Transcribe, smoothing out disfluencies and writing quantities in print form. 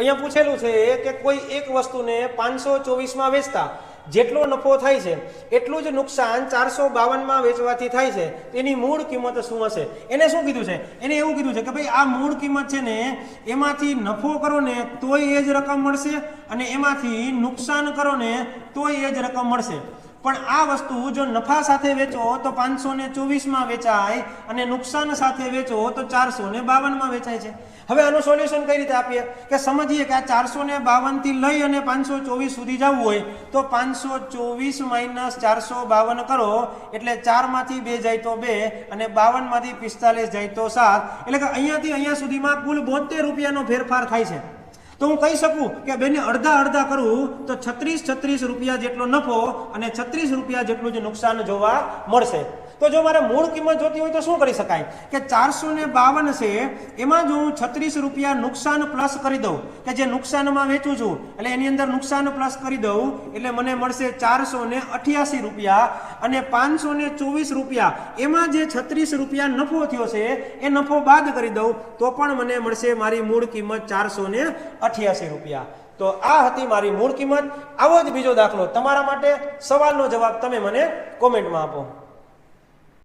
અહીંયા પૂછેલું છે કે કોઈ એક વસ્તુને 524 માં વેચતા જેટલો નફો થાય છે એટલું જ નુકસાન 452 માં વેચવાથી થાય છે, તેની મૂળ કિંમત શું હશે? એને શું કીધું છે? એને એવું કીધું છે કે ભાઈ આ મૂળ કિંમત છે ને એમાંથી નફો કરો ને તોય એ જ રકમ મળશે અને એમાંથી નુકસાન કરો ને તોય એ જ રકમ મળશે. પણ આ વસ્તુ જો નફા સાથે વેચો તો 524 માં વેચાય અને નુકસાન સાથે વેચો તો 452 માં વેચાય છે. હવે આનું સોલ્યુશન કઈ રીતે આપીએ કે સમજીએ કે આ 452 થી લઈ અને 524 સુધી જવું હોય તો 524 માઇનસ 452 કરો એટલે 4 માંથી 2 જાય તો 2 અને 52 માંથી 45 જાય તો 7, એટલે કે અહીંયાથી અહીંયા સુધીમાં કુલ 72 રૂપિયાનો ફેરફાર થાય છે. તો હું કહી શકું કે બેને અડધા અડધા કરું તો 36 રૂપિયા જેટલો નફો અને 36 રૂપિયા જેટલું જ નુકસાન જોવા મળશે. તો જો મારે મૂળ કિંમત જોતી હોય તો શું કરી શકાય કે 452 છે એમાં જો હું 36 રૂપિયા નુકસાન પ્લસ કરી દઉં કે જે નુકસાનમાં વેચું છું એટલે એની અંદર નુકસાન પ્લસ કરી દઉં એટલે મને મળશે 488 રૂપિયા અને 524 રૂપિયા એમાં જે 36 રૂપિયા નફો થયો છે એ નફો બાદ કરી દઉં તો પણ મને મળશે મારી મૂળ કિંમત 488 રૂપિયા. તો આ હતી મારી મૂળ કિંમત. આવો જ બીજો દાખલો તમારા માટે, સવાલનો જવાબ તમે મને કોમેન્ટમાં આપો.